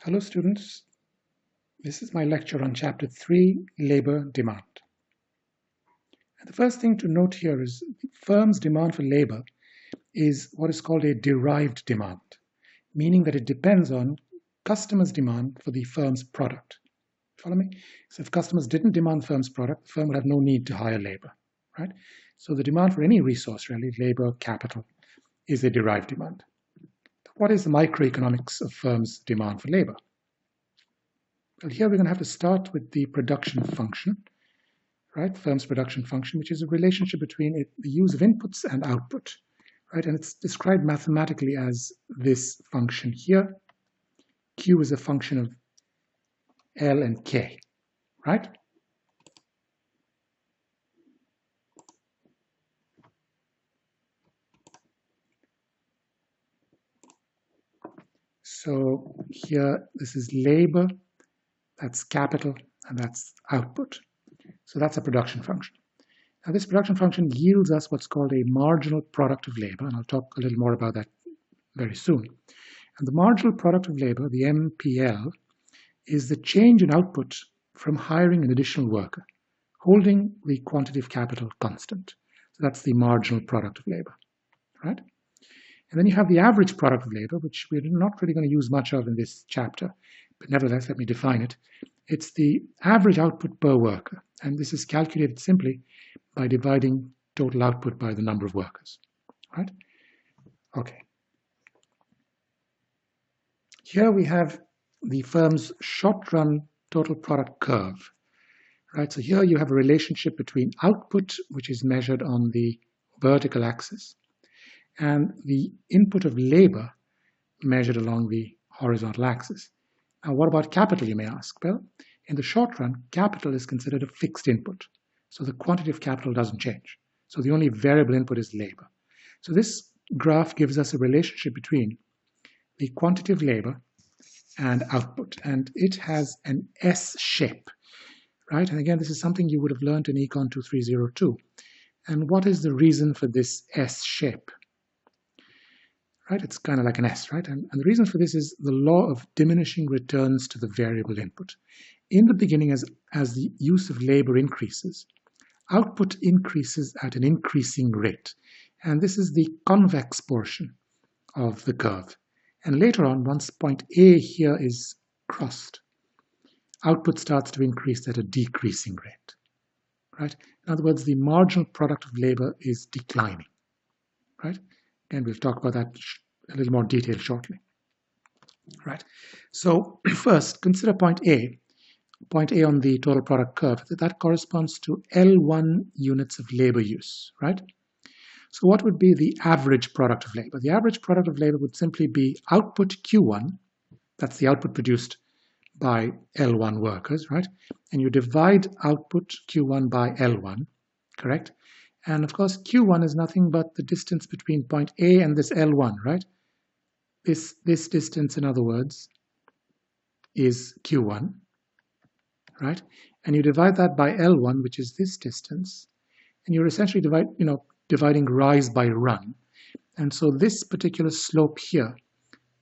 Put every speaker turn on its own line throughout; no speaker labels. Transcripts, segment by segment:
Hello students, this is my lecture on chapter 3, labor demand. And the first thing to note here is the firm's demand for labor is what is called a derived demand, meaning that it depends on customers' demand for the firm's product. Follow me? So if customers didn't demand the firm's product, the firm would have no need to hire labor, right? So the demand for any resource, really, labor, capital, is a derived demand. What is the microeconomics of firms' demand for labor? Well, here we're going to have to start with the production function, right? Firm's production function, which is a relationship between the use of inputs and output, right? And it's described mathematically as this function here. Q is a function of L and K, right? So here, this is labor, that's capital, and that's output. So that's a production function. Now this production function yields us what's called a marginal product of labor, and I'll talk a little more about that very soon. And the marginal product of labor, the MPL, is the change in output from hiring an additional worker, holding the quantity of capital constant. So that's the marginal product of labor, right? And then you have the average product of labor, which we're not really going to use much of in this chapter, but nevertheless, let me define it. It's the average output per worker, and this is calculated simply by dividing total output by the number of workers, right? Okay. Here we have the firm's short-run total product curve, right? So here you have a relationship between output, which is measured on the vertical axis, and the input of labor measured along the horizontal axis. Now, what about capital, you may ask? Well, in the short run, capital is considered a fixed input. So the quantity of capital doesn't change. So the only variable input is labor. So this graph gives us a relationship between the quantity of labor and output, and it has an S shape, right? And again, this is something you would have learned in Econ 2302. And what is the reason for this S shape? Right? It's kind of like an S, right? And the reason for this is the law of diminishing returns to the variable input. In the beginning, as the use of labor increases, output increases at an increasing rate. And this is the convex portion of the curve. And later on, once point A here is crossed, output starts to increase at a decreasing rate, right? In other words, the marginal product of labor is declining, right? And we'll talk about that a little more detail shortly, right? So first, consider point A on the total product curve. That corresponds to L1 units of labor use, right? So what would be the average product of labor? The average product of labor would simply be output Q1, that's the output produced by L1 workers, right? And you divide output Q1 by L1, correct? And of course, Q1 is nothing but the distance between point A and this L1, right? This distance, in other words, is Q1, right? And you divide that by L1, which is this distance, and you're essentially dividing rise by run. And so this particular slope here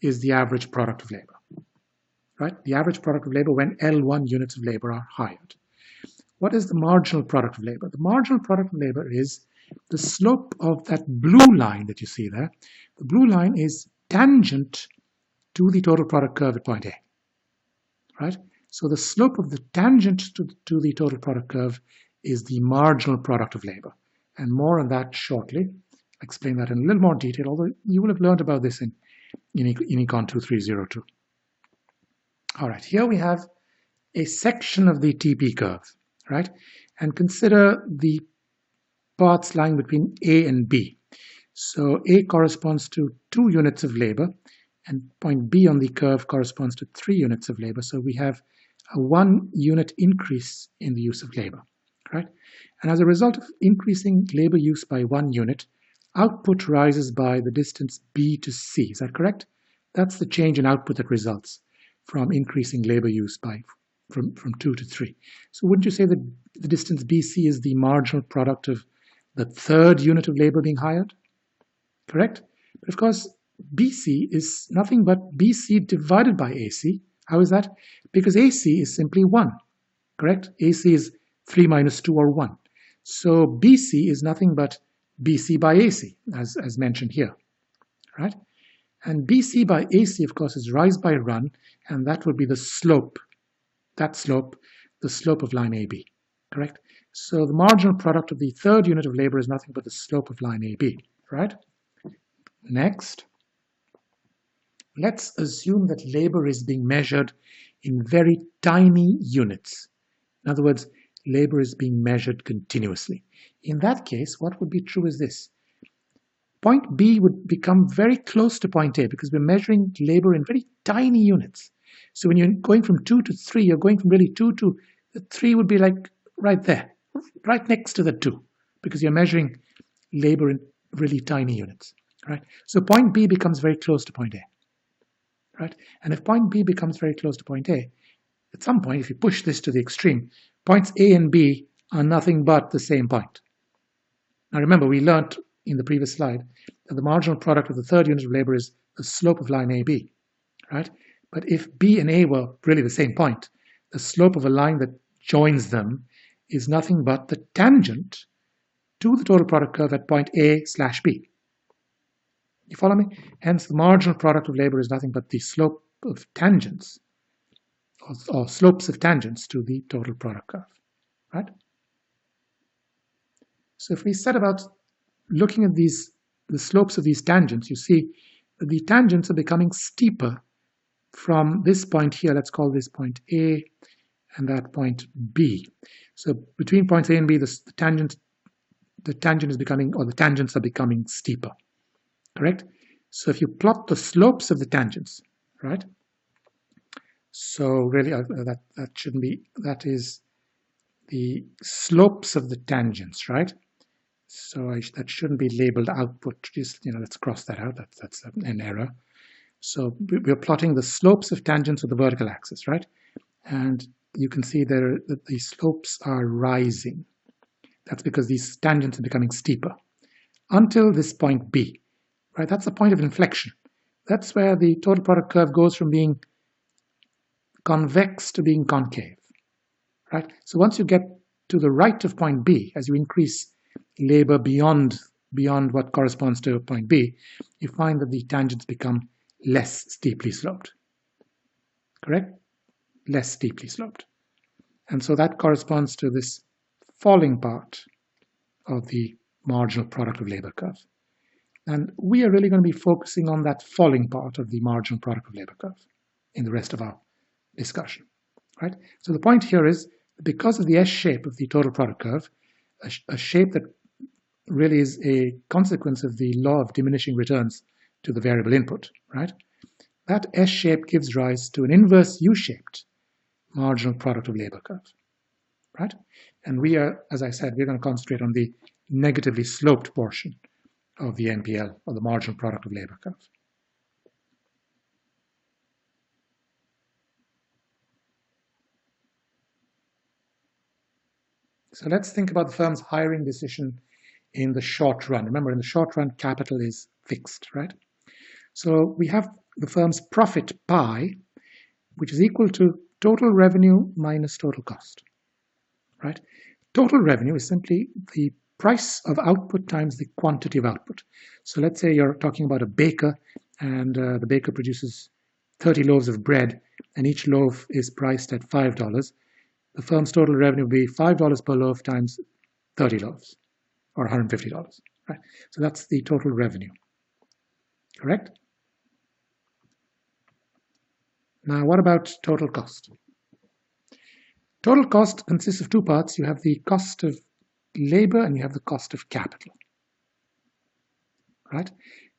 is the average product of labor, right? The average product of labor when L1 units of labor are hired. What is the marginal product of labor? The marginal product of labor is the slope of that blue line that you see there. The blue line is tangent to the total product curve at point A, right? So the slope of the tangent to the total product curve is the marginal product of labor. And more on that shortly. I'll explain that in a little more detail, although you will have learned about this in Econ 2302. All right, here we have a section of the TP curve, right? And consider the parts lying between A and B. So A corresponds to 2 units of labor, and point B on the curve corresponds to 3 units of labor. So we have a 1 unit increase in the use of labor, right? And as a result of increasing labor use by 1 unit, output rises by the distance B to C. Is that correct? That's the change in output that results from increasing labor use by from 2 to 3. So wouldn't you say that the distance BC is the marginal product of the 3rd unit of labor being hired? Correct? But of course, BC is nothing but BC divided by AC, How is that? Because AC is simply 1, correct? AC is 3 minus 2 or 1. So BC is nothing but BC by AC, as mentioned here, right? And BC by AC, of course, is rise by run, and that would be the slope, that slope, the slope of line AB, correct? So the marginal product of the third unit of labor is nothing but the slope of line AB, right? Next, let's assume that labor is being measured in very tiny units. In other words, labor is being measured continuously. In that case, what would be true is this. Point B would become very close to point A because we're measuring labor in very tiny units. So when you're going from 2 to 3, you're going from really 2 to 3 would be like right there, right next to the 2, because you're measuring labor in really tiny units, right? So point B becomes very close to point A, right? And if point B becomes very close to point A, at some point, if you push this to the extreme, points A and B are nothing but the same point. Now remember, we learned in the previous slide that the marginal product of the third unit of labor is the slope of line AB, right? But if B and A were really the same point, the slope of a line that joins them is nothing but the tangent to the total product curve at point A slash B. You follow me? Hence, the marginal product of labor is nothing but the slope of tangents or slopes of tangents to the total product curve, right? So if we set about looking at the slopes of these tangents, you see that the tangents are becoming steeper from this point here. Let's call this point A and that point B. So between points A and B, the tangent is becoming, or the tangents are becoming steeper, correct? So if you plot the slopes of the tangents, right? So really that shouldn't be, that is the slopes of the tangents, right? So that shouldn't be labeled output. Just, let's cross that out. That's an error. So we're plotting the slopes of tangents with the vertical axis, right? And you can see there that the slopes are rising. That's because these tangents are becoming steeper until this point B, right? That's the point of inflection. That's where the total product curve goes from being convex to being concave, right? So once you get to the right of point B, as you increase labor beyond what corresponds to point B, you find that the tangents become less steeply sloped, correct? Less steeply sloped. And so that corresponds to this falling part of the marginal product of labor curve. And we are really going to be focusing on that falling part of the marginal product of labor curve in the rest of our discussion, right? So the point here is, because of the S shape of the total product curve, a shape that really is a consequence of the law of diminishing returns to the variable input, right? That S shape gives rise to an inverse U-shaped marginal product of labor curve, right? And we are, as I said, we're going to concentrate on the negatively sloped portion of the MPL, or the marginal product of labor curve. So let's think about the firm's hiring decision in the short run. Remember, in the short run, capital is fixed, right? So we have the firm's profit pi, which is equal to total revenue minus total cost, right? Total revenue is simply the price of output times the quantity of output. So let's say you're talking about a baker, and the baker produces 30 loaves of bread, and each loaf is priced at $5. The firm's total revenue will be $5 per loaf times 30 loaves, or $150, right? So that's the total revenue, correct? Now, what about total cost? Total cost consists of two parts. You have the cost of labor and you have the cost of capital, right?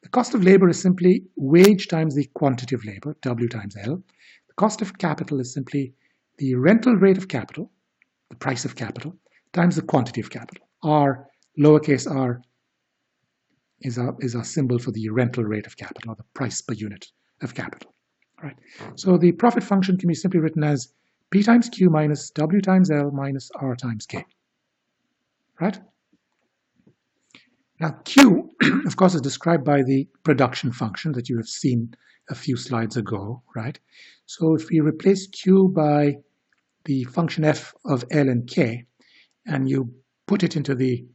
The cost of labor is simply wage times the quantity of labor, W times L. The cost of capital is simply the rental rate of capital, the price of capital, times the quantity of capital. R, lowercase r, is our symbol for the rental rate of capital, or the price per unit of capital, right? So the profit function can be simply written as P times Q minus W times L minus R times K, right? Now, Q, of course, is described by the production function that you have seen a few slides ago, right? So if we replace Q by the function f of L and K, and you put it into the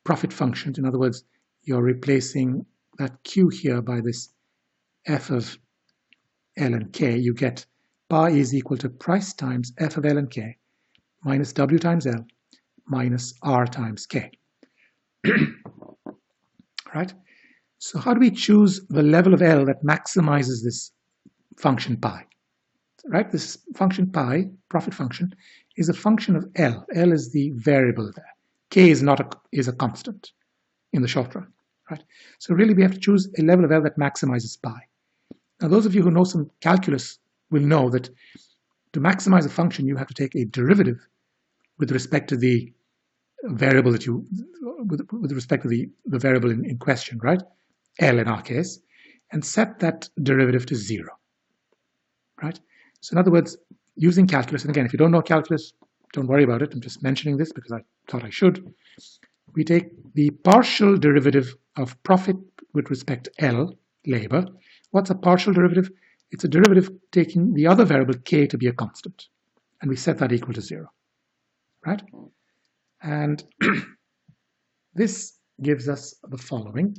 profit functions, in other words, you're replacing that Q here by this f of L and K, you get pi is equal to price times f of L and K minus W times L minus R times K. Right? So how do we choose the level of L that maximizes this function pi? Right? This function pi, profit function, is a function of L. L is the variable there. K is a constant in the short run. Right? So really we have to choose a level of L that maximizes pi. Now those of you who know some calculus will know that to maximize a function you have to take a derivative with respect to the variable that you, with respect to the variable in question, right? L in our case, and set that derivative to 0, right? So in other words, using calculus, and again, if you don't know calculus, don't worry about it. I'm just mentioning this because I thought I should. We take the partial derivative of profit with respect to L, labor. What's a partial derivative? It's a derivative taking the other variable K to be a constant, and we set that equal to 0, right? And this gives us the following.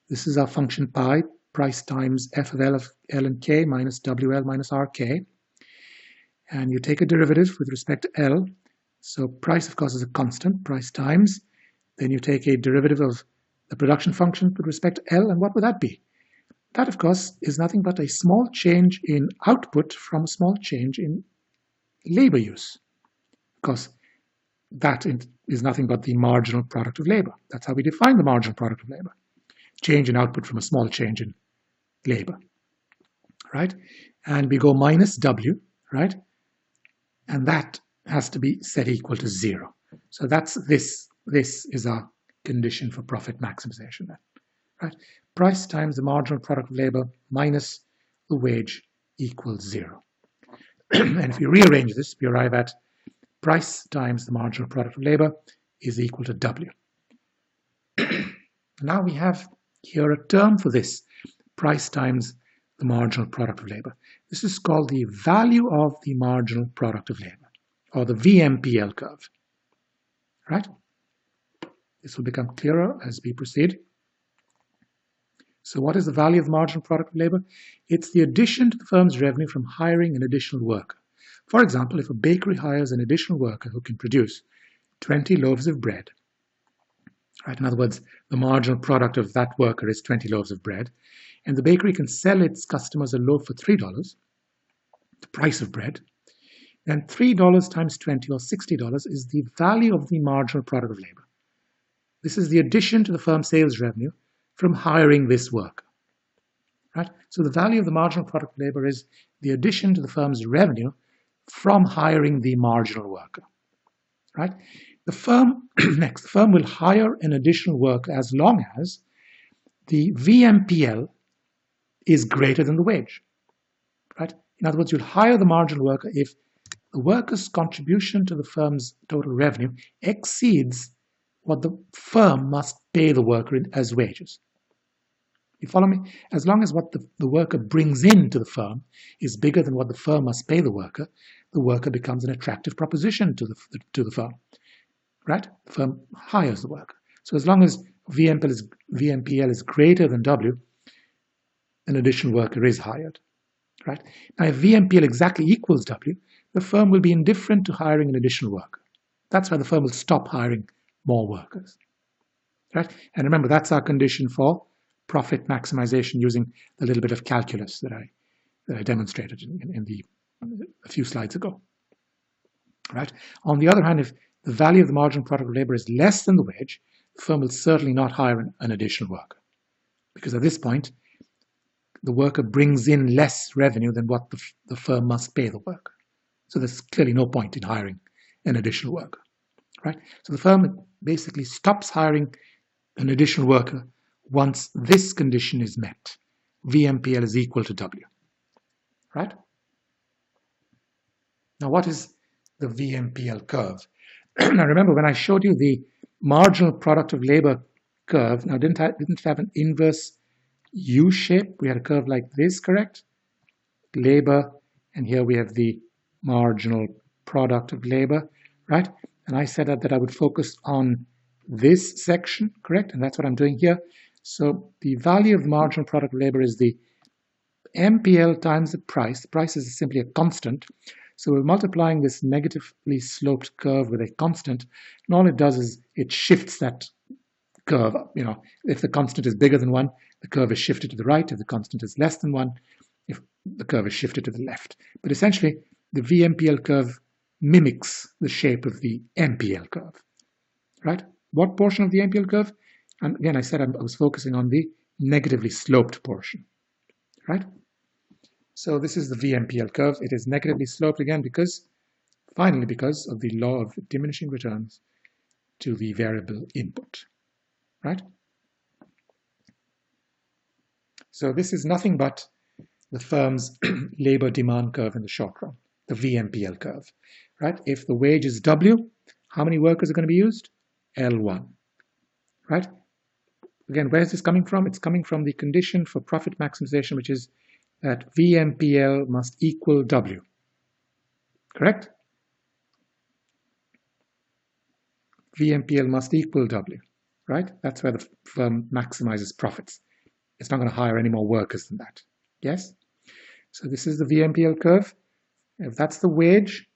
This is our function pi, price times f of L and K minus WL minus RK. And you take a derivative with respect to L. So price, of course, is a constant, price times. Then you take a derivative of the production function with respect to L, and what would that be? That, of course, is nothing but a small change in output from a small change in labor use. Of course, that is nothing but the marginal product of labor. That's how we define the marginal product of labor. Change in output from a small change in labor, right? And we go minus W, right? And that has to be set equal to 0. So that's this is our condition for profit maximization then, right? Price times the marginal product of labor minus the wage equals 0. And if you rearrange this, we arrive at price times the marginal product of labor is equal to W. Now we have here a term for this, price times the marginal product of labor. This is called the value of the marginal product of labor, or the VMPL curve, right? This will become clearer as we proceed. So what is the value of the marginal product of labor? It's the addition to the firm's revenue from hiring an additional worker. For example, if a bakery hires an additional worker who can produce 20 loaves of bread, right? In other words, the marginal product of that worker is 20 loaves of bread, and the bakery can sell its customers a loaf for $3, the price of bread, then $3 times 20, or $60, is the value of the marginal product of labor. This is the addition to the firm's sales revenue from hiring this worker, right? So the value of the marginal product of labor is the addition to the firm's revenue from hiring the marginal worker, right? The firm, next, the firm will hire an additional worker as long as the VMPL is greater than the wage, right? In other words, you'll hire the marginal worker if the worker's contribution to the firm's total revenue exceeds what the firm must pay the worker as wages. You follow me? As long as what the worker brings into the firm is bigger than what the firm must pay the worker becomes an attractive proposition to the firm, right? The firm hires the worker. So as long as VMPL is greater than W, an additional worker is hired, right? Now, if VMPL exactly equals W, the firm will be indifferent to hiring an additional worker. That's why the firm will stop hiring more workers, right? And remember, that's our condition for profit maximization using the little bit of calculus that I demonstrated a few slides ago, right? On the other hand, if the value of the marginal product of labor is less than the wage, the firm will certainly not hire an additional worker, because at this point, the worker brings in less revenue than what the firm must pay the worker. So there's clearly no point in hiring an additional worker, right? So the firm basically stops hiring an additional worker once this condition is met. VMPL is equal to W, right? Now, what is the VMPL curve? Now, remember when I showed you the marginal product of labor curve now didn't have an inverse U shape. We had a curve like this, correct? Labor, and here we have the marginal product of labor, right? And I said that I would focus on this section, correct? And that's what I'm doing here. So the value of the marginal product of labor is the MPL times the price. The price is simply a constant. So we're multiplying this negatively sloped curve with a constant. And all it does is it shifts that curve. You know, if the constant is bigger than 1, the curve is shifted to the right. If the constant is less than 1, if the curve is shifted to the left. But essentially, the VMPL curve mimics the shape of the MPL curve, right? What portion of the MPL curve? And again, I said I was focusing on the negatively sloped portion, right? So this is the VMPL curve. It is negatively sloped again because, finally, because of the law of diminishing returns to the variable input, right? So this is nothing but the firm's labor demand curve in the short run, the VMPL curve, right? If the wage is W, how many workers are going to be used? L1, right? Again, where is this coming from? It's coming from the condition for profit maximization, which is that VMPL must equal W, correct? VMPL must equal W, right? That's where the firm maximizes profits. It's not going to hire any more workers than that, yes? So this is the VMPL curve. If that's the wage,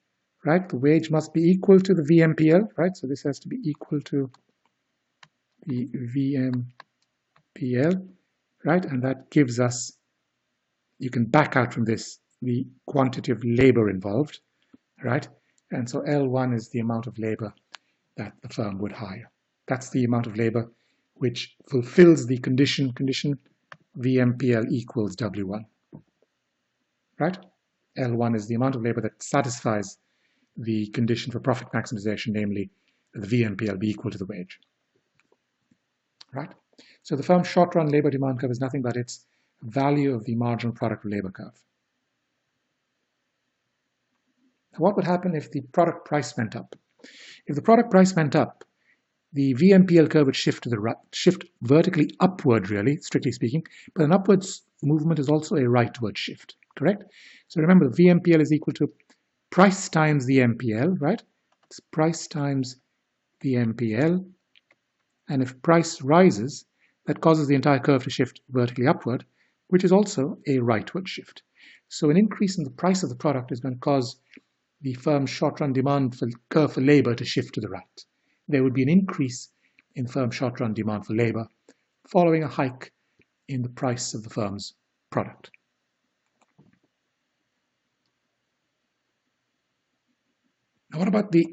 right, the wage must be equal to the VMPL, right? So this has to be equal to the VMPL, right? And that gives us, you can back out from this, the quantity of labor involved, right? And so L1 is the amount of labor that the firm would hire. That's the amount of labor which fulfills the condition VMPL equals W1. Right? L1 is the amount of labor that satisfies the condition for profit maximization, namely the VMPL be equal to the wage. Right? So the firm's short-run labor demand curve is nothing but its value of the marginal product of labor curve. Now, what would happen if the product price went up? If the product price went up, the VMPL curve would shift to the right, shift vertically upward, really, strictly speaking, but an upwards movement is also a rightward shift. Correct? So remember, the VMPL is equal to price times the MPL, right? It's price times the MPL. And if price rises, that causes the entire curve to shift vertically upward, which is also a rightward shift. So an increase in the price of the product is going to cause the firm's short-run demand curve for labor to shift to the right. There would be an increase in firm short-run demand for labor following a hike in the price of the firm's product. Now, what about the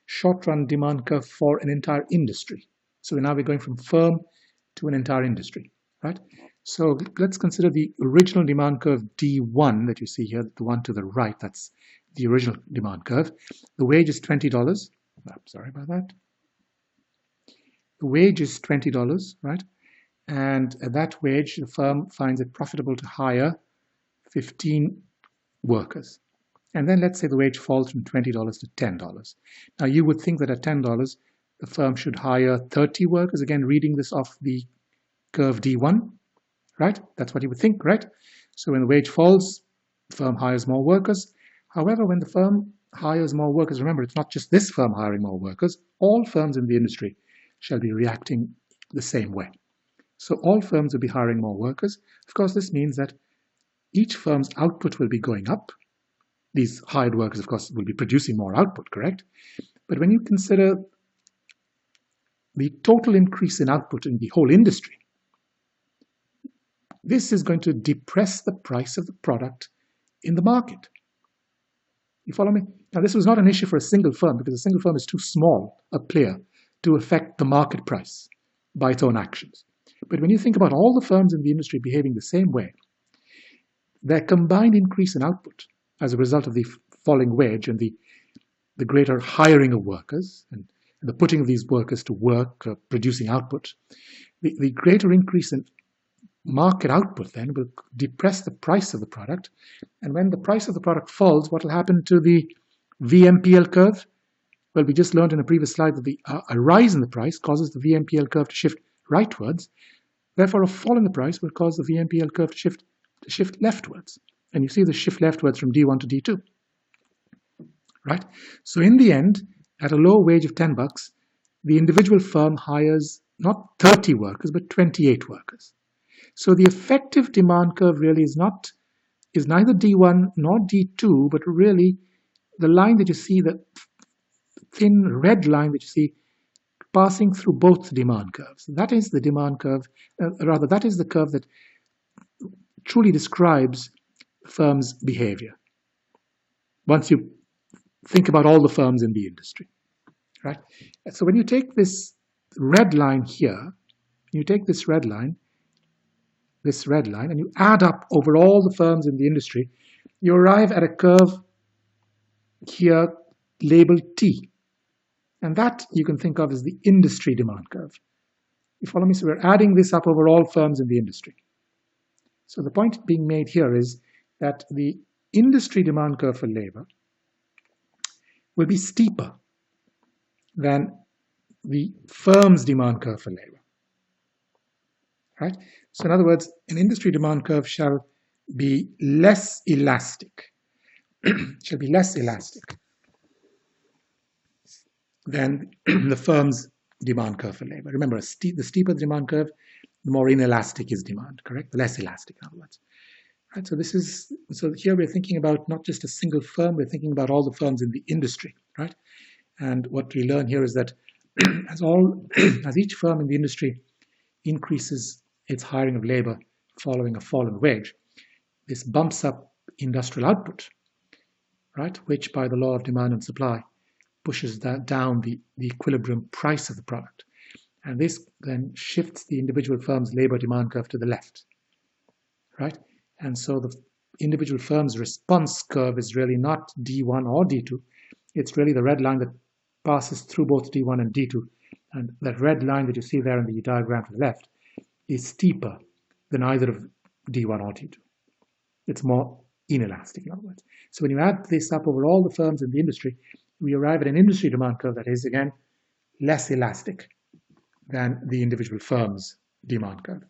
short-run demand curve for an entire industry? So now we're going from firm to an entire industry, right? So let's consider the original demand curve D1 that you see here, the one to the right. That's the original demand curve. The wage is $20. Oh, sorry about that. The wage is $20, right? And at that wage, the firm finds it profitable to hire 15 workers. And then let's say the wage falls from $20 to $10. Now you would think that at $10, the firm should hire 30 workers. Again, reading this off the curve D1, right? That's what you would think, right? So when the wage falls, the firm hires more workers. However, when the firm hires more workers, remember, it's not just this firm hiring more workers. All firms in the industry shall be reacting the same way. So all firms will be hiring more workers. Of course, this means that each firm's output will be going up. These hired workers, of course, will be producing more output, correct? But when you consider the total increase in output in the whole industry, this is going to depress the price of the product in the market. You follow me? Now, this was not an issue for a single firm because a single firm is too small a player to affect the market price by its own actions. But when you think about all the firms in the industry behaving the same way, their combined increase in output as a result of the falling wage and the greater hiring of workers and the putting of these workers to work, producing output, the greater increase in market output then will depress the price of the product. And when the price of the product falls, what will happen to the VMPL curve? Well, we just learned in a previous slide that a rise in the price causes the VMPL curve to shift rightwards. Therefore, a fall in the price will cause the VMPL curve to shift leftwards. And you see the shift leftwards from D1 to D2. Right? So in the end, at a low wage of 10 bucks, the individual firm hires not 30 workers, but 28 workers. So the effective demand curve really is neither D1 nor D2, but really the line that you see, the thin red line that you see passing through both demand curves. That is the demand curve, that is the curve that truly describes the firm's behavior. Once you think about all the firms in the industry, right? So when you take this red line here, you take this red line, and you add up over all the firms in the industry, you arrive at a curve here labeled T. And that you can think of as the industry demand curve. You follow me? So we're adding this up over all firms in the industry. So the point being made here is that the industry demand curve for labor will be steeper than the firm's demand curve for labor. Right? So in other words, an industry demand curve shall be less elastic, than the firm's demand curve for labor. Remember, the steeper the demand curve, the more inelastic is demand, correct? The less elastic, in other words. Right? So here we're thinking about not just a single firm, we're thinking about all the firms in the industry, right? And what we learn here is that as each firm in the industry increases its hiring of labor following a fall in wage, this bumps up industrial output, right? Which by the law of demand and supply pushes down the equilibrium price of the product. And this then shifts the individual firm's labor demand curve to the left, right? And so the individual firm's response curve is really not D1 or D2. It's really the red line that passes through both D1 and D2. And that red line that you see there in the diagram to the left is steeper than either of D1 or D2. It's more inelastic, in other words. So when you add this up over all the firms in the industry, we arrive at an industry demand curve that is, again, less elastic than the individual firm's demand curve.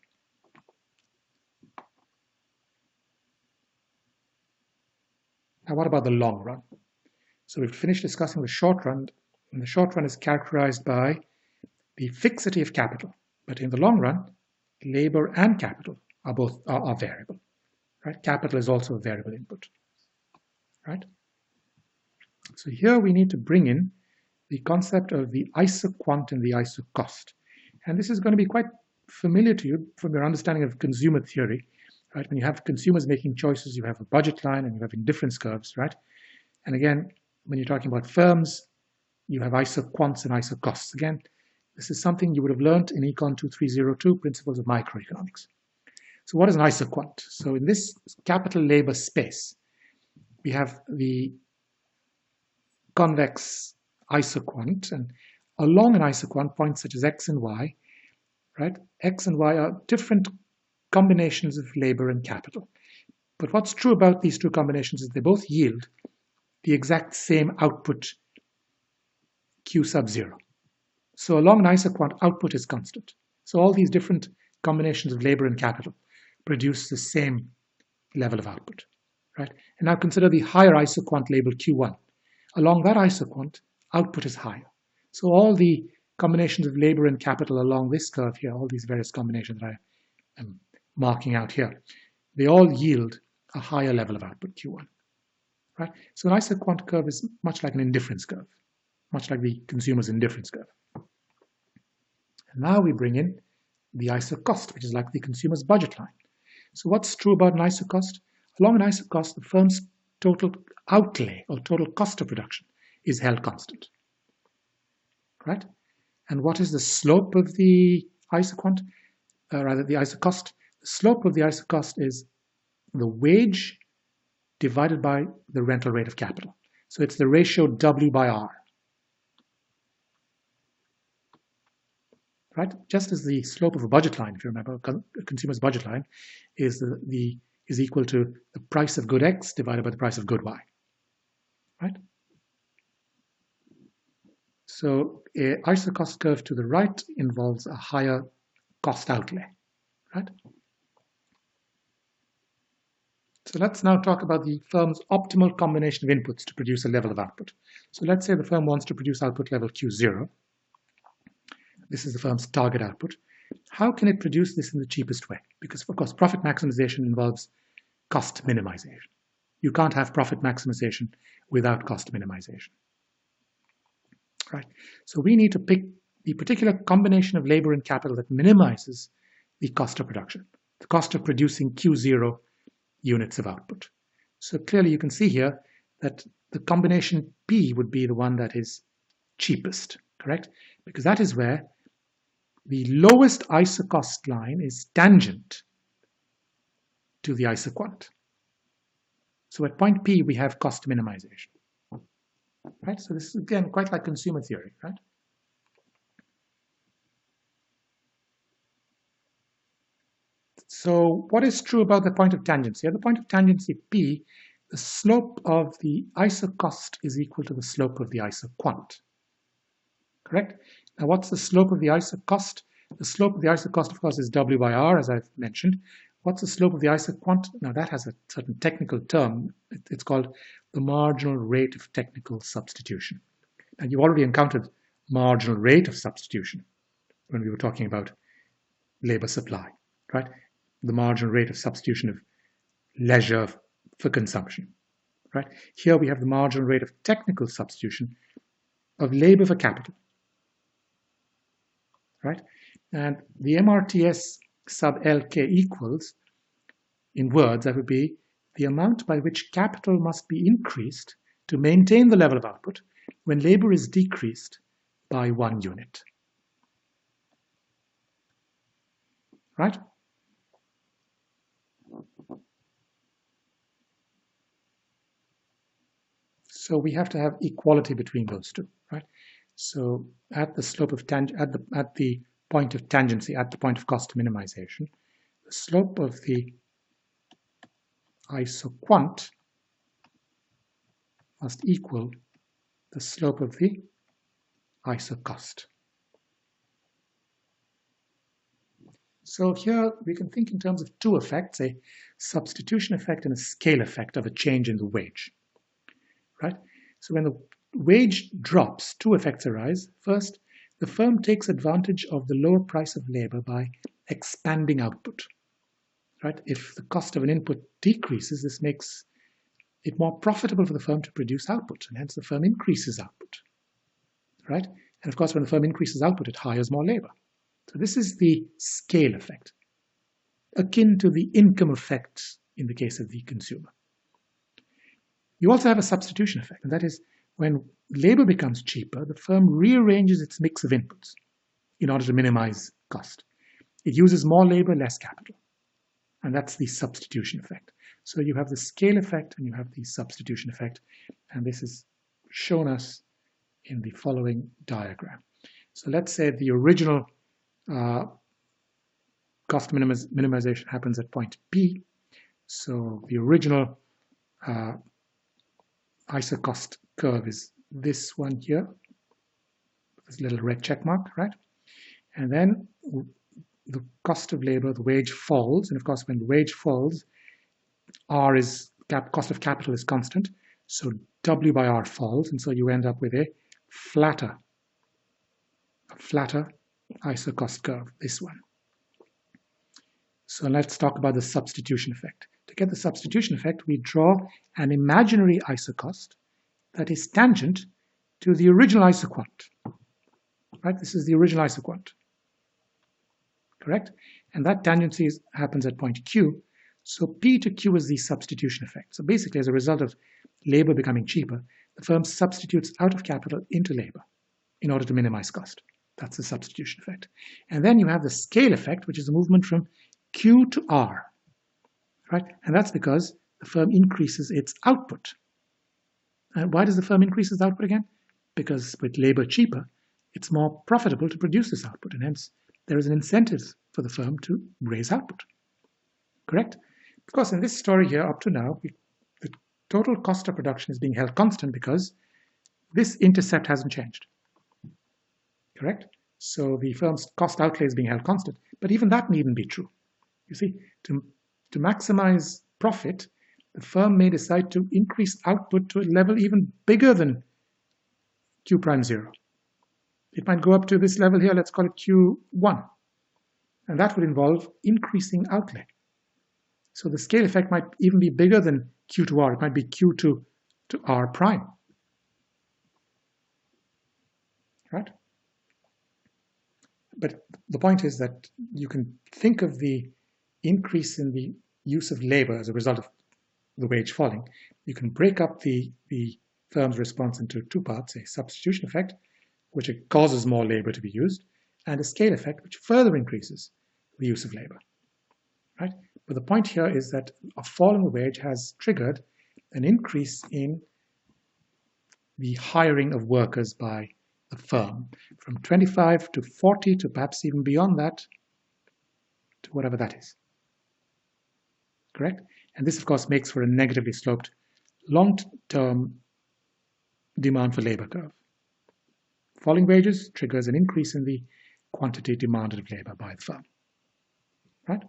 Now, what about the long run? So we've finished discussing the short run, and the short run is characterized by the fixity of capital. But in the long run, labor and capital are variable. Right? Capital is also a variable input. Right? So here we need to bring in the concept of the isoquant and the isocost. And this is going to be quite familiar to you from your understanding of consumer theory. Right? When you have consumers making choices, you have a budget line and you have indifference curves, right? And again, when you're talking about firms, you have isoquants and isocosts. Again, this is something you would have learned in Econ 2302, Principles of Microeconomics. So what is an isoquant? So in this capital labor space, we have the convex isoquant, and along an isoquant, points such as x and y, right? X and y are different combinations of labor and capital. But what's true about these two combinations is they both yield the exact same output Q sub 0. So along an isoquant, output is constant. So all these different combinations of labor and capital produce the same level of output, right? And now consider the higher isoquant labeled Q1. Along that isoquant, output is higher. So all the combinations of labor and capital along this curve here, all these various combinations that I am marking out here, they all yield a higher level of output Q1, right? So an isoquant curve is much like an indifference curve, much like the consumer's indifference curve. And now we bring in the isocost, which is like the consumer's budget line. So what's true about an isocost? Along an isocost, the firm's total outlay or total cost of production is held constant, right? And what is the slope of the isoquant? Rather, the isocost. The slope of the isocost is the wage divided by the rental rate of capital. So it's the ratio W by R. Right? Just as the slope of a budget line, if you remember, a consumer's budget line is equal to the price of good X divided by the price of good Y. Right? So an isocost curve to the right involves a higher cost outlay, right? So let's now talk about the firm's optimal combination of inputs to produce a level of output. So let's say the firm wants to produce output level Q0. This is the firm's target output. How can it produce this in the cheapest way? Because, of course, profit maximization involves cost minimization. You can't have profit maximization without cost minimization. Right? So we need to pick the particular combination of labor and capital that minimizes the cost of production, the cost of producing Q0 units of output. So clearly you can see here that the combination P would be the one that is cheapest, correct? Because that is where the lowest isocost line is tangent to the isoquant. So at point P, we have cost minimization, right? So this is, again, quite like consumer theory, right? So what is true about the point of tangency? At the point of tangency P, the slope of the isocost is equal to the slope of the isoquant, correct? Now, what's the slope of the isocost? The slope of the isocost, of course, is W by R, as I've mentioned. What's the slope of the isoquant? Now, that has a certain technical term. It's called the marginal rate of technical substitution. Now, you've already encountered marginal rate of substitution when we were talking about labor supply, right? The marginal rate of substitution of leisure for consumption, right? Here we have the marginal rate of technical substitution of labor for capital, right? And the MRTS sub LK equals, in words, that would be the amount by which capital must be increased to maintain the level of output when labor is decreased by 1 unit, right? So we have to have equality between those two, right? So at the slope of at the point of tangency, at the point of cost minimization, the slope of the isoquant must equal the slope of the isocost. So here we can think in terms of two effects, a substitution effect and a scale effect of a change in the wage, right? So when the wage drops, two effects arise. First, the firm takes advantage of the lower price of labor by expanding output, right? If the cost of an input decreases, this makes it more profitable for the firm to produce output, and hence the firm increases output, right? And of course, when the firm increases output, it hires more labor. So this is the scale effect, akin to the income effect in the case of the consumer. You also have a substitution effect, and that is when labor becomes cheaper, the firm rearranges its mix of inputs in order to minimize cost. It uses more labor, less capital, and that's the substitution effect. So you have the scale effect and you have the substitution effect, and this is shown us in the following diagram. So let's say the original cost minimization happens at point P. So the original isocost curve is this one here, this little red check mark, right? And then the cost of labor, the wage falls, and of course when the wage falls, R is cost of capital is constant, so W by R falls, and so you end up with a flatter isocost curve, this one. So let's talk about the substitution effect. To get the substitution effect, we draw an imaginary isocost that is tangent to the original isoquant, right? This is the original isoquant, correct? And that tangency happens at point Q. So P to Q is the substitution effect. So basically, as a result of labor becoming cheaper, the firm substitutes out of capital into labor in order to minimize cost. That's the substitution effect. And then you have the scale effect, which is a movement from Q to R, right? And that's because the firm increases its output. And why does the firm increase its output again? Because with labor cheaper, it's more profitable to produce this output, and hence there is an incentive for the firm to raise output, correct? Of course, in this story here, up to now, the total cost of production is being held constant because this intercept hasn't changed, correct? So the firm's cost outlay is being held constant, But even that needn't be true. You see, to maximize profit, the firm may decide to increase output to a level even bigger than Q prime 0. It might go up to this level here, let's call it Q1. And that would involve increasing outlay. So the scale effect might even be bigger than Q to R. It might be Q to R prime. Right? But the point is that you can think of the increase in the use of labor as a result of the wage falling. You can break up the firm's response into two parts, a substitution effect, which it causes more labor to be used, and a scale effect, which further increases the use of labor. Right? But the point here is that a fall in the wage has triggered an increase in the hiring of workers by the firm, from 25 to 40 to perhaps even beyond that, to whatever that is. Correct? And this, of course, makes for a negatively sloped long-term demand for labor curve. Falling wages triggers an increase in the quantity demanded of labor by the firm. Right?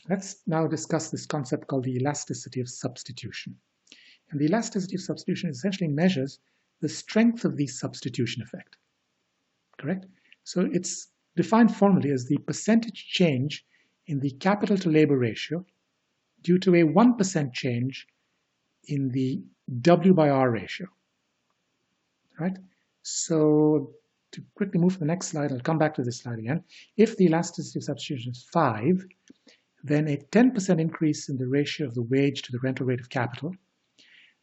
Let's now discuss this concept called the elasticity of substitution. And the elasticity of substitution essentially measures the strength of the substitution effect. Correct? So it's defined formally as the percentage change in the capital to labor ratio due to a 1% change in the W by R ratio. Right? So to quickly move to the next slide, I'll come back to this slide again. If the elasticity of substitution is 5, then a 10% increase in the ratio of the wage to the rental rate of capital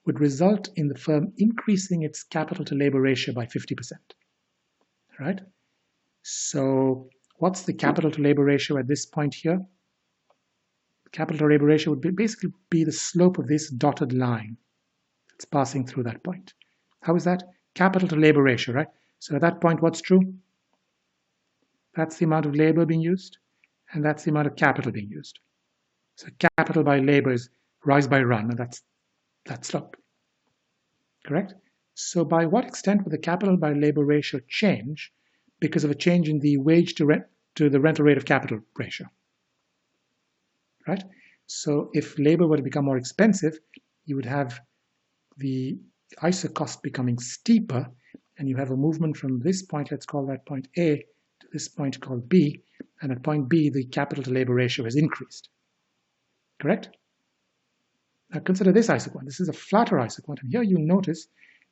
would result in the firm increasing its capital to labor ratio by 50%. Right? So what's the capital to labor ratio at this point here? Capital to labor ratio would basically be the slope of this dotted line that's passing through that point. How is that? Capital to labor ratio, right? So at that point, what's true? That's the amount of labor being used, and that's the amount of capital being used. So capital by labor is rise by run, and that's that slope. Correct? So by what extent would the capital by labor ratio change because of a change in the wage to the rental rate of capital ratio? Right? So if labor were to become more expensive, you would have the ISO cost becoming steeper, and you have a movement from this point, let's call that point A, to this point called B, and at point B, the capital to labor ratio has increased. Correct? Now consider this isoquant. This is a flatter isoquant, and here you notice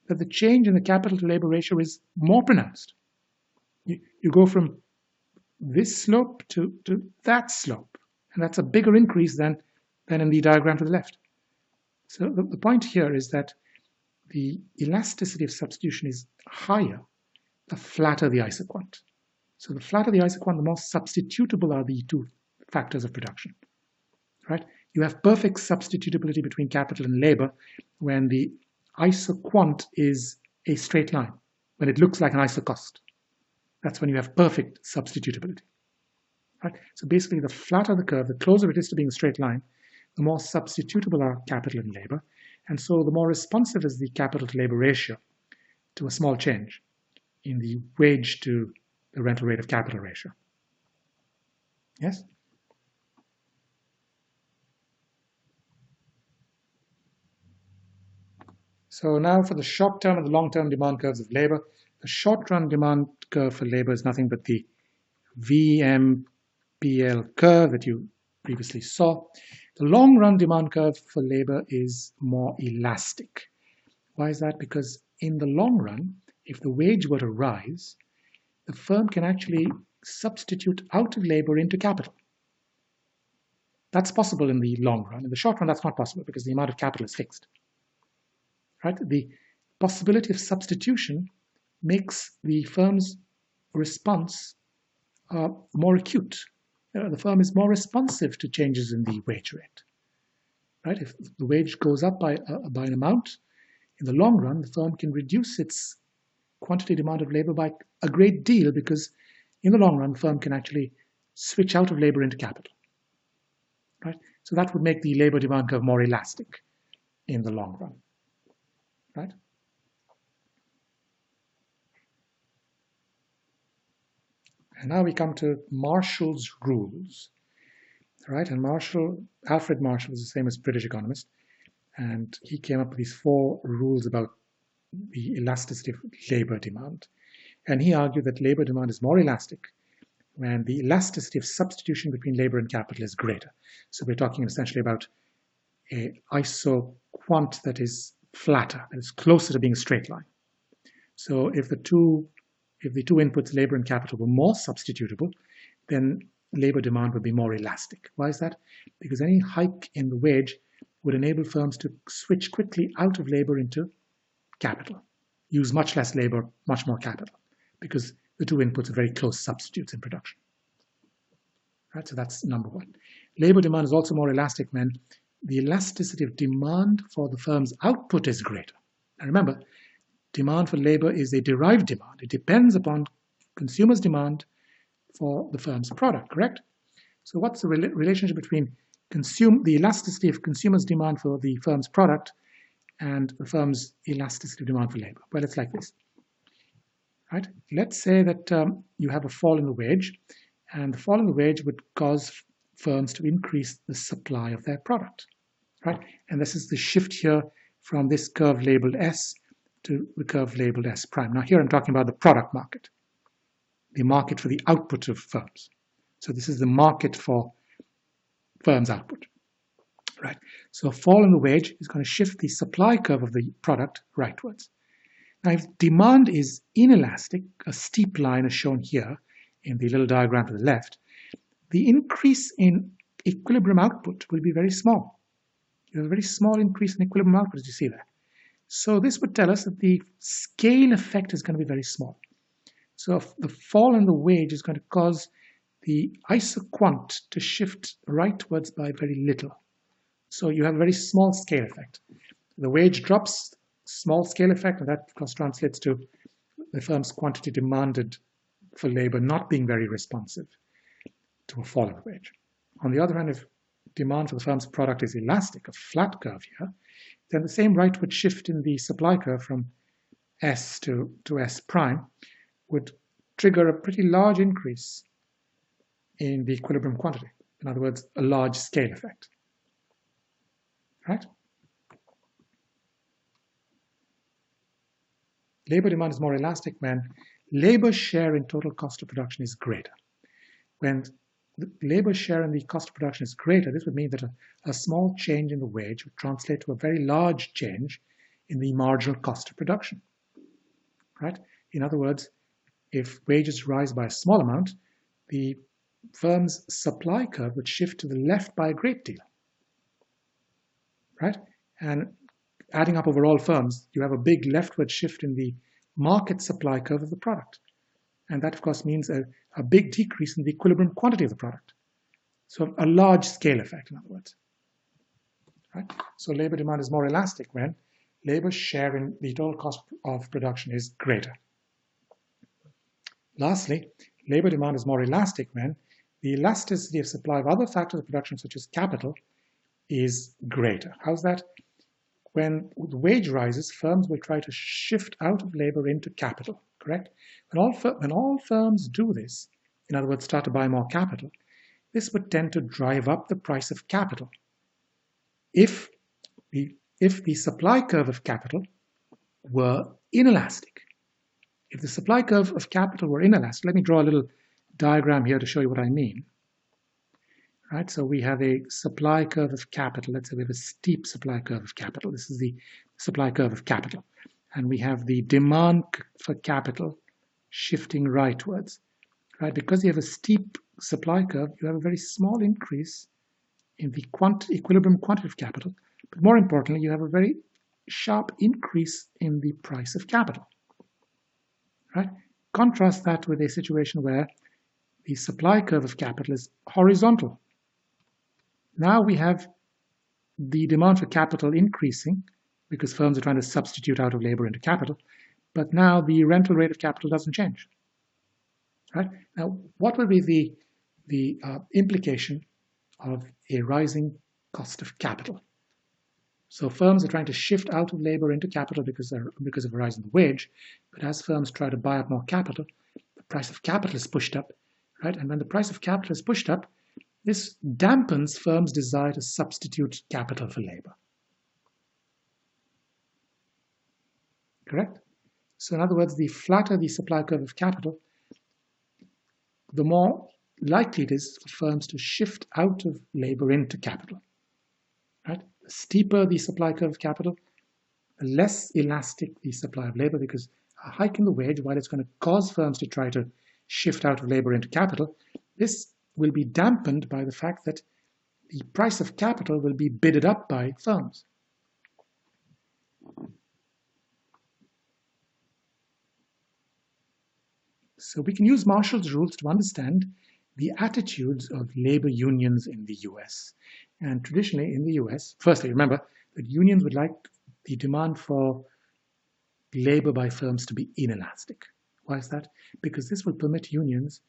that the change in the capital to labor ratio is more pronounced. You go from this slope to that slope, and that's a bigger increase than in the diagram to the left. So the point here is that the elasticity of substitution is higher the flatter the isoquant. So the flatter the isoquant, the more substitutable are the two factors of production. Right? You have perfect substitutability between capital and labor when the isoquant is a straight line, when it looks like an isocost. That's when you have perfect substitutability. Right? So basically, the flatter the curve, the closer it is to being a straight line, the more substitutable are capital and labor, and so the more responsive is the capital to labor ratio to a small change in the wage to the rental rate of capital ratio. Yes? So now for the short-term and the long-term demand curves of labor. The short-run demand curve for labor is nothing but the VMPL curve that you previously saw. The long-run demand curve for labor is more elastic. Why is that? Because in the long run, if the wage were to rise, the firm can actually substitute out of labor into capital. That's possible in the long run. In the short run, that's not possible because the amount of capital is fixed. Right? The possibility of substitution makes the firm's response more acute. The firm is more responsive to changes in the wage rate. Right? If the wage goes up by an amount, in the long run, the firm can reduce its quantity demand of labor by a great deal because in the long run, the firm can actually switch out of labor into capital. Right? So that would make the labor demand curve more elastic in the long run. Right? And now we come to Marshall's rules, right? And Alfred Marshall is the famous British economist, and he came up with these 4 rules about the elasticity of labor demand. And he argued that labor demand is more elastic when the elasticity of substitution between labor and capital is greater. So we're talking essentially about an isoquant that is flatter, that is closer to being a straight line. So if the two inputs, labor and capital, were more substitutable, then labor demand would be more elastic. Why is that? Because any hike in the wage would enable firms to switch quickly out of labor into capital, use much less labor, much more capital, because the 2 inputs are very close substitutes in production. Right, so that's number 1. Labor demand is also more elastic when the elasticity of demand for the firm's output is greater. Now remember, demand for labor is a derived demand. It depends upon consumers' demand for the firm's product, correct? So what's the relationship between the elasticity of consumers' demand for the firm's product and the firm's elasticity of demand for labor? Well, it's like this. Right? Let's say that you have a fall in the wage, and the fall in the wage would cause firms to increase the supply of their product. Right? And this is the shift here from this curve labeled S to the curve labeled S prime. Now here I'm talking about the product market, the market for the output of firms. So this is the market for firms' output. Right? So a fall in the wage is going to shift the supply curve of the product rightwards. Now, if demand is inelastic, a steep line is shown here in the little diagram to the left, the increase in equilibrium output will be very small. You have a very small increase in equilibrium output, as you see there. So this would tell us that the scale effect is going to be very small. So the fall in the wage is going to cause the isoquant to shift rightwards by very little. So you have a very small scale effect. The wage drops, small scale effect, and that of course translates to the firm's quantity demanded for labor not being very responsive to a fall in the wage. On the other hand, if demand for the firm's product is elastic, a flat curve here, then the same rightward shift in the supply curve from S to S prime would trigger a pretty large increase in the equilibrium quantity. In other words, a large scale effect. Right? Labor demand is more elastic when labor share in total cost of production is greater. When the labor share in the cost of production is greater, this would mean that a small change in the wage would translate to a very large change in the marginal cost of production. Right? In other words, if wages rise by a small amount, the firm's supply curve would shift to the left by a great deal. Right? And adding up over all firms, you have a big leftward shift in the market supply curve of the product. And that, of course, means a big decrease in the equilibrium quantity of the product. So a large scale effect, in other words. Right? So labor demand is more elastic when labor share in the total cost of production is greater. Lastly, labor demand is more elastic when the elasticity of supply of other factors of production, such as capital, is greater. How's that? When the wage rises, firms will try to shift out of labor into capital, correct? When all firms do this, in other words, start to buy more capital, this would tend to drive up the price of capital. If the supply curve of capital were inelastic, if the supply curve of capital were inelastic, let me draw a little diagram here to show you what I mean. Right, so we have a supply curve of capital. Let's say we have a steep supply curve of capital. This is the supply curve of capital. And we have the demand for capital shifting rightwards. Right, because you have a steep supply curve, you have a very small increase in the equilibrium quantity of capital. But more importantly, you have a very sharp increase in the price of capital. Right? Contrast that with a situation where the supply curve of capital is horizontal. Now we have the demand for capital increasing because firms are trying to substitute out of labor into capital, but now the rental rate of capital doesn't change. Right? Now, what will be the implication of a rising cost of capital? So firms are trying to shift out of labor into capital because of a rise in the wage, but as firms try to buy up more capital, the price of capital is pushed up right? And when the price of capital is pushed up, this dampens firms' desire to substitute capital for labor. Correct? So in other words, the flatter the supply curve of capital, the more likely it is for firms to shift out of labor into capital. Right? The steeper the supply curve of capital, the less elastic the supply of labor, because a hike in the wage, while it's going to cause firms to try to shift out of labor into capital, this will be dampened by the fact that the price of capital will be bidded up by firms. So we can use Marshall's rules to understand the attitudes of labor unions in the US. And traditionally in the US, firstly, remember that unions would like the demand for labor by firms to be inelastic. Why is that? Because this will permit unions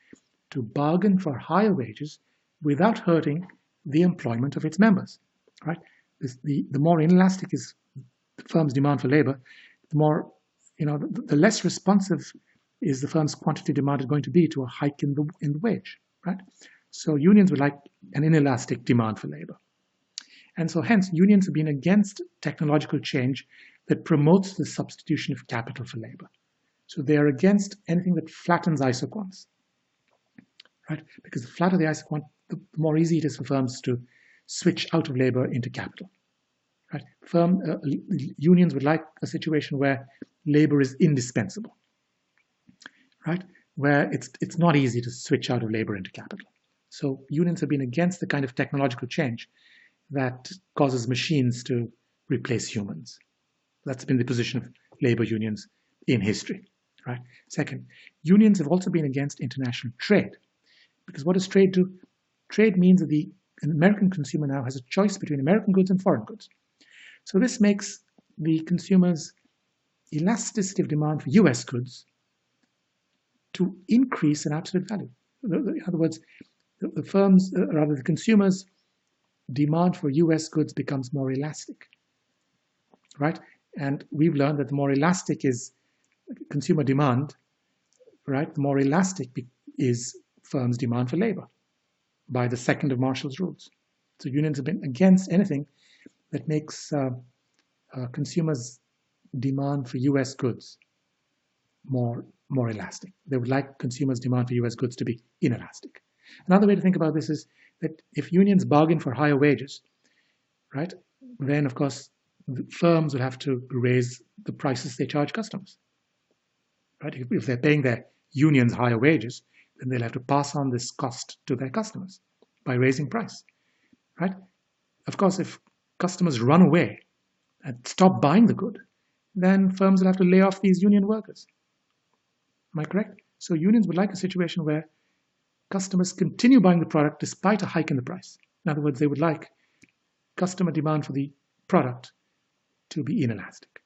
to bargain for higher wages without hurting the employment of its members. Right? The more inelastic is the firm's demand for labor, the more, the less responsive is the firm's quantity demand is going to be to a hike in the wage. Right? So unions would like an inelastic demand for labor. And so hence, unions have been against technological change that promotes the substitution of capital for labor. So they are against anything that flattens isoquants, right? Because the flatter the isoquant, the more easy it is for firms to switch out of labor into capital, right? Unions would like a situation where labor is indispensable, right? Where it's not easy to switch out of labor into capital. So unions have been against the kind of technological change that causes machines to replace humans. That's been the position of labor unions in history, right? Second, unions have also been against international trade. Because what does trade do? Trade means that an American consumer now has a choice between American goods and foreign goods. So this makes the consumer's elasticity of demand for US goods to increase in absolute value. In other words, the consumer's demand for US goods becomes more elastic, right? And we've learned that the more elastic is consumer demand, right, the more elastic is firms' demand for labor by the second of Marshall's rules. So unions have been against anything that makes consumers' demand for US goods more elastic. They would like consumers' demand for US goods to be inelastic. Another way to think about this is that if unions bargain for higher wages, right, then of course the firms will have to raise the prices they charge customers. Right? If they're paying their unions higher wages, then they'll have to pass on this cost to their customers by raising price. Right? Of course, if customers run away and stop buying the good, then firms will have to lay off these union workers. Am I correct? So unions would like a situation where customers continue buying the product despite a hike in the price. In other words, they would like customer demand for the product to be inelastic.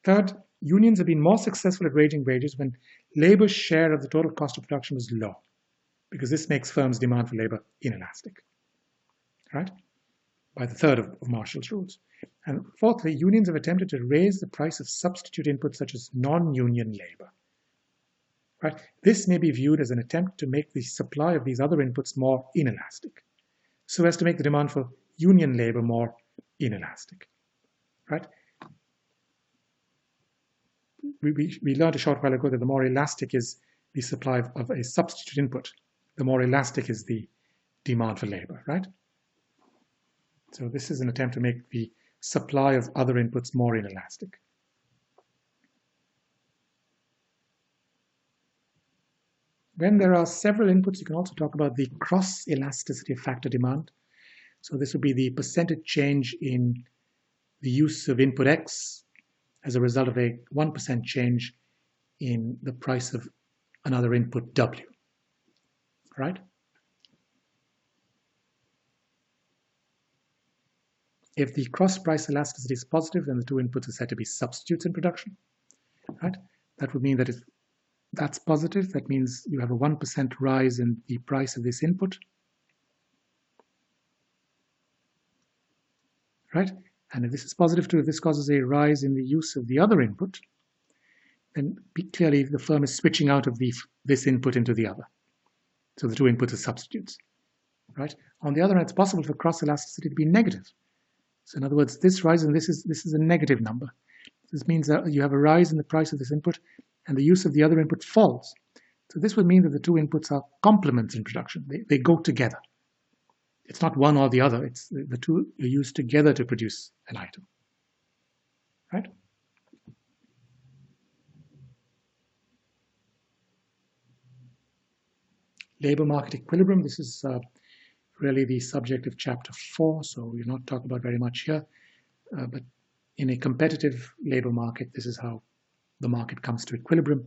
Third, unions have been more successful at raising wages when labor's share of the total cost of production was low, because this makes firms' demand for labor inelastic, right? By the third of Marshall's rules. And fourthly, unions have attempted to raise the price of substitute inputs such as non-union labor. Right? This may be viewed as an attempt to make the supply of these other inputs more inelastic, so as to make the demand for union labor more inelastic. Right? We learned a short while ago that the more elastic is the supply of a substitute input, the more elastic is the demand for labor, right? So this is an attempt to make the supply of other inputs more inelastic. When there are several inputs, you can also talk about the cross-elasticity of factor demand. So this would be the percentage change in the use of input X as a result of a 1% change in the price of another input W, right? If the cross-price elasticity is positive, then the two inputs are said to be substitutes in production, right? That would mean that if that's positive, that means you have a 1% rise in the price of this input, right? And if this is positive too, if this causes a rise in the use of the other input, then clearly the firm is switching out of this input into the other. So the two inputs are substitutes, right? On the other hand, it's possible for cross elasticity to be negative. So in other words, this rise and this is a negative number. This means that you have a rise in the price of this input and the use of the other input falls. So this would mean that the two inputs are complements in production. They go together. It's not one or the other. It's the two are used together to produce an item, right? Labor market equilibrium. This is really the subject of chapter 4, so we're not talking about very much here. But in a competitive labor market, this is how the market comes to equilibrium.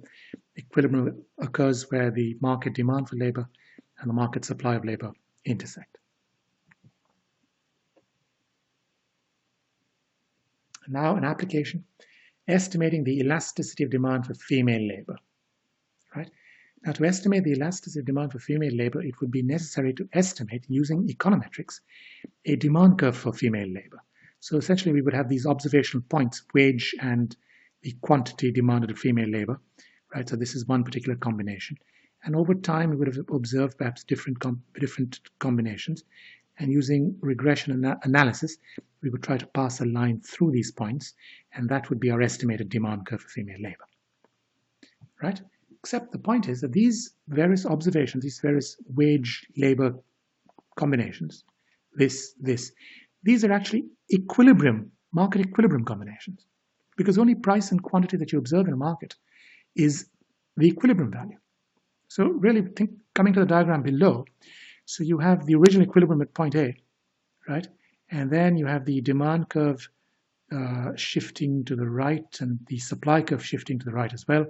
Equilibrium occurs where the market demand for labor and the market supply of labor intersect. Now an application, estimating the elasticity of demand for female labor, right? Now to estimate the elasticity of demand for female labor, it would be necessary to estimate, using econometrics, a demand curve for female labor. So essentially we would have these observational points, wage and the quantity demanded of female labor, right? So this is one particular combination. And over time, we would have observed perhaps different combinations. And using regression analysis, we would try to pass a line through these points, and that would be our estimated demand curve for female labor, right? Except the point is that these various observations, these various wage labor combinations, these are actually equilibrium, market equilibrium combinations, because only price and quantity that you observe in a market is the equilibrium value. So really coming to the diagram below, so you have the original equilibrium at point A, right? And then you have the demand curve shifting to the right and the supply curve shifting to the right as well,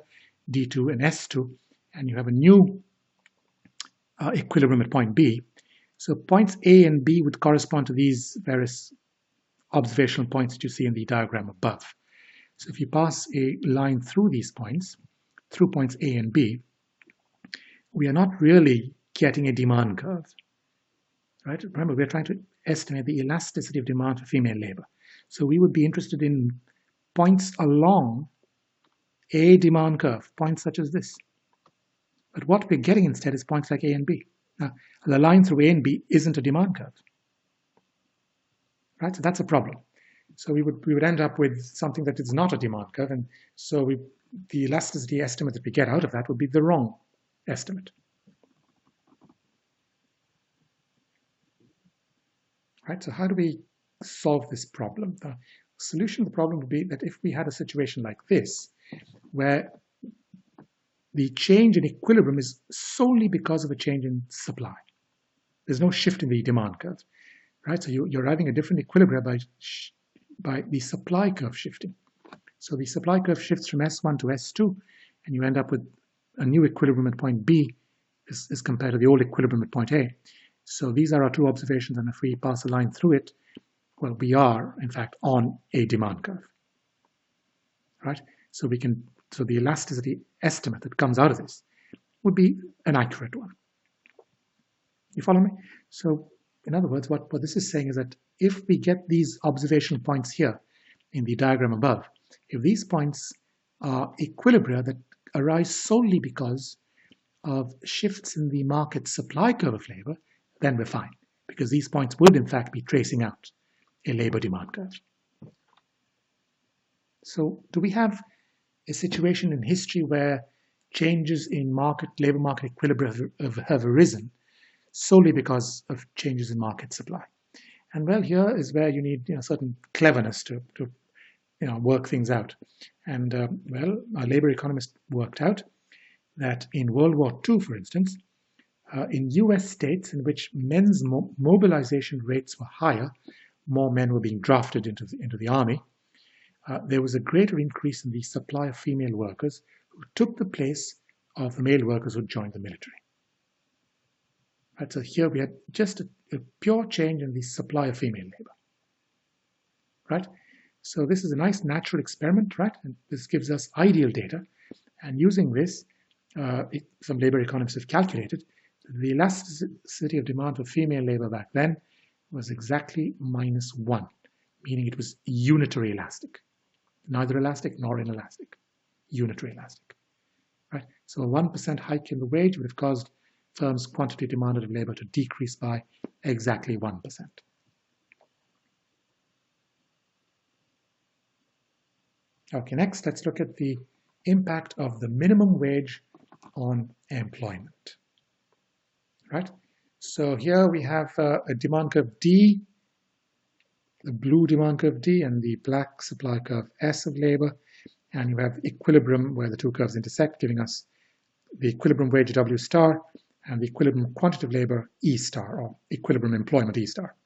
D2 and S2, and you have a new equilibrium at point B. So points A and B would correspond to these various observational points that you see in the diagram above. So if you pass a line through these points, through points A and B, we are not really getting a demand curve, right? Remember, we're trying to estimate the elasticity of demand for female labor. So we would be interested in points along a demand curve, points such as this. But what we're getting instead is points like A and B. Now, the line through A and B isn't a demand curve, right? So that's a problem. So we would end up with something that is not a demand curve, and so the elasticity estimate that we get out of that would be the wrong estimate. Right, so how do we solve this problem? The solution to the problem would be that if we had a situation like this, where the change in equilibrium is solely because of a change in supply. There's no shift in the demand curve, right? So you're arriving at different equilibria by the supply curve shifting. So the supply curve shifts from S1 to S2, and you end up with a new equilibrium at point B as compared to the old equilibrium at point A. So these are our two observations, and if we pass a line through it, well, we are, in fact, on a demand curve, right? So the elasticity estimate that comes out of this would be an accurate one. You follow me? So in other words, what this is saying is that if we get these observational points here in the diagram above, if these points are equilibria that arise solely because of shifts in the market supply curve of labor, then we're fine, because these points would in fact be tracing out a labor demand curve. So do we have a situation in history where changes in labor market equilibria have arisen solely because of changes in market supply? And well, here is where you need certain cleverness to work things out. And well, our labor economist worked out that in World War II, for instance, in US states in which men's mobilization rates were higher, more men were being drafted into the army, there was a greater increase in the supply of female workers who took the place of the male workers who joined the military. Right, so here we had just a pure change in the supply of female labor. Right? So this is a nice natural experiment, right? And this gives us ideal data. And using this, some labor economists have calculated the elasticity of demand for female labor back then was exactly -1, meaning it was unitary elastic, neither elastic nor inelastic. unitary elastic, right? So a 1% hike in the wage would have caused firms' quantity demanded of labor to decrease by exactly 1%. Okay, next let's look at the impact of the minimum wage on employment, right? So here we have a demand curve D, the blue demand curve D, and the black supply curve S of labor, and you have equilibrium where the two curves intersect, giving us the equilibrium wage W star and the equilibrium quantity of labor E star, or equilibrium employment E star.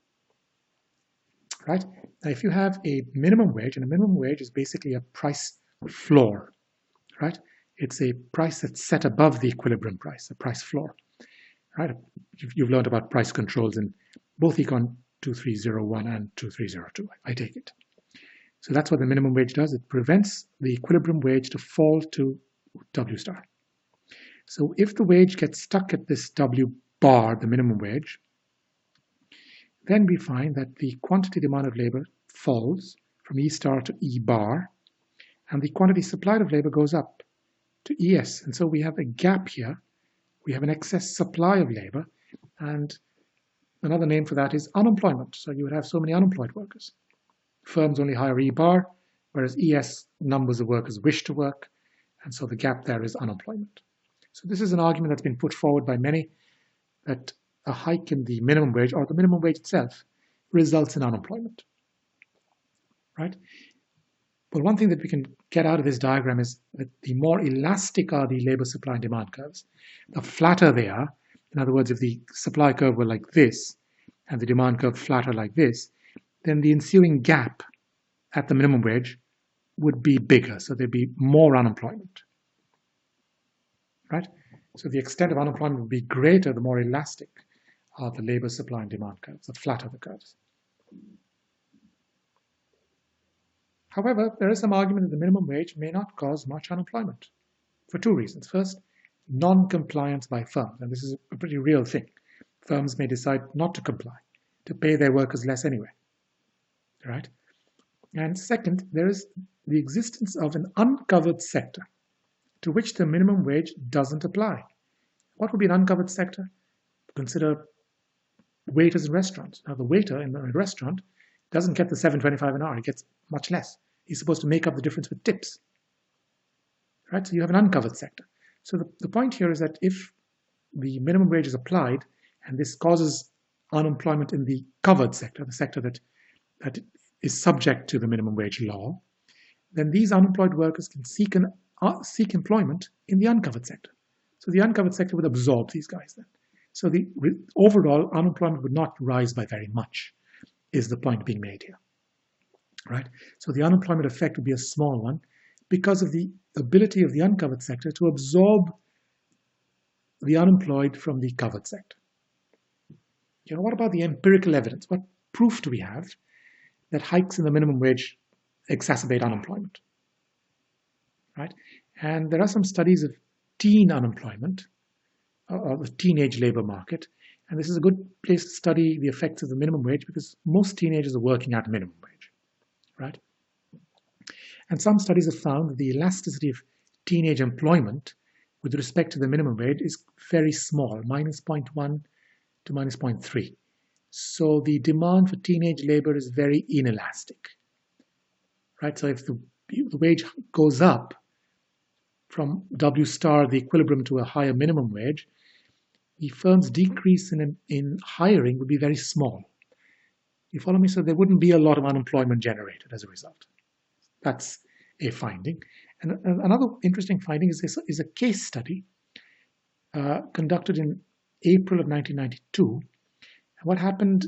Right? Now, if you have a minimum wage, and a minimum wage is basically a price floor, right? It's a price that's set above the equilibrium price, a price floor, right? You've learned about price controls in both Econ 2301 and 2302, I take it. So that's what the minimum wage does. It prevents the equilibrium wage to fall to W star. So if the wage gets stuck at this W bar, the minimum wage, then we find that the quantity demand of labor falls from E star to E bar, and the quantity supplied of labor goes up to ES. And so we have a gap here. We have an excess supply of labor, and another name for that is unemployment. So you would have so many unemployed workers. Firms only hire E bar, whereas ES numbers of workers wish to work, and so the gap there is unemployment. So this is an argument that's been put forward by many, that a hike in the minimum wage, or the minimum wage itself, results in unemployment, right? But one thing that we can get out of this diagram is that the more elastic are the labor supply and demand curves, the flatter they are. In other words, if the supply curve were like this and the demand curve flatter like this, then the ensuing gap at the minimum wage would be bigger, so there'd be more unemployment, right? So the extent of unemployment would be greater the more elastic are the labor supply and demand curves, the flatter the curves. However, there is some argument that the minimum wage may not cause much unemployment for two reasons. First, non-compliance by firms, and this is a pretty real thing. Firms may decide not to comply, to pay their workers less anyway, right? And second, there is the existence of an uncovered sector to which the minimum wage doesn't apply. What would be an uncovered sector? Consider waiters in restaurants. Now, the waiter in a restaurant doesn't get the $7.25 an hour, he gets much less. He's supposed to make up the difference with tips, right? So you have an uncovered sector. So the point here is that if the minimum wage is applied and this causes unemployment in the covered sector, the sector that is subject to the minimum wage law, then these unemployed workers can seek employment in the uncovered sector. So the uncovered sector would absorb these guys then. So the overall unemployment would not rise by very much, is the point being made here, right? So the unemployment effect would be a small one because of the ability of the uncovered sector to absorb the unemployed from the covered sector. You know, what about the empirical evidence? What proof do we have that hikes in the minimum wage exacerbate unemployment, right? And there are some studies of teen unemployment, or the teenage labor market, and this is a good place to study the effects of the minimum wage because most teenagers are working at minimum wage, right? And some studies have found that the elasticity of teenage employment with respect to the minimum wage is very small, minus 0.1 to minus 0.3. So the demand for teenage labor is very inelastic, right? So if the wage goes up from W star, the equilibrium, to a higher minimum wage, the firm's decrease in hiring would be very small. You follow me? So there wouldn't be a lot of unemployment generated as a result. That's a finding. And another interesting finding is a case study conducted in April of 1992. And what happened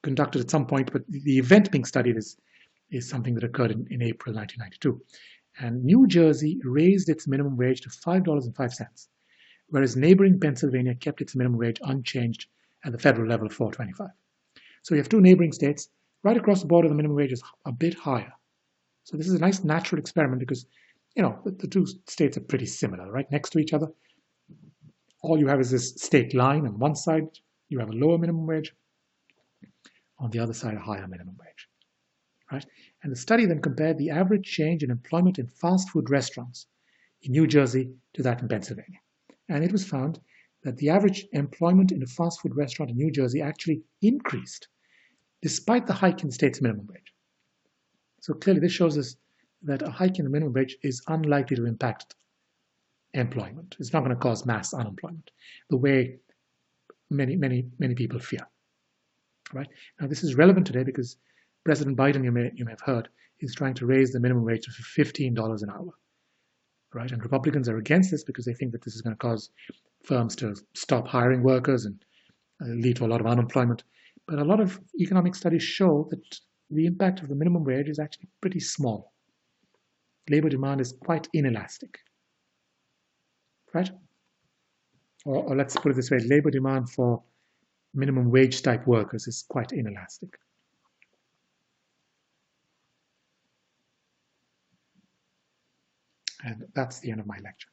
conducted at some point, but the event being studied is something that occurred in April 1992. And New Jersey raised its minimum wage to $5.05, whereas neighboring Pennsylvania kept its minimum wage unchanged at the federal level of $4.25. So you have two neighboring states. Right across the border, the minimum wage is a bit higher. So this is a nice natural experiment because, you know, the two states are pretty similar, right, next to each other. All you have is this state line. On one side, you have a lower minimum wage. On the other side, a higher minimum wage, right? And the study then compared the average change in employment in fast food restaurants in New Jersey to that in Pennsylvania. And it was found that the average employment in a fast food restaurant in New Jersey actually increased despite the hike in the state's minimum wage. So clearly this shows us that a hike in the minimum wage is unlikely to impact employment. It's not going to cause mass unemployment the way many people fear. Right? Now this is relevant today because President Biden, you may have heard, is trying to raise the minimum wage to $15 an hour. Right? And Republicans are against this because they think that this is going to cause firms to stop hiring workers and lead to a lot of unemployment. But a lot of economic studies show that the impact of the minimum wage is actually pretty small. Labor demand is quite inelastic. Right? Or let's put it this way, labor demand for minimum wage type workers is quite inelastic. And that's the end of my lecture.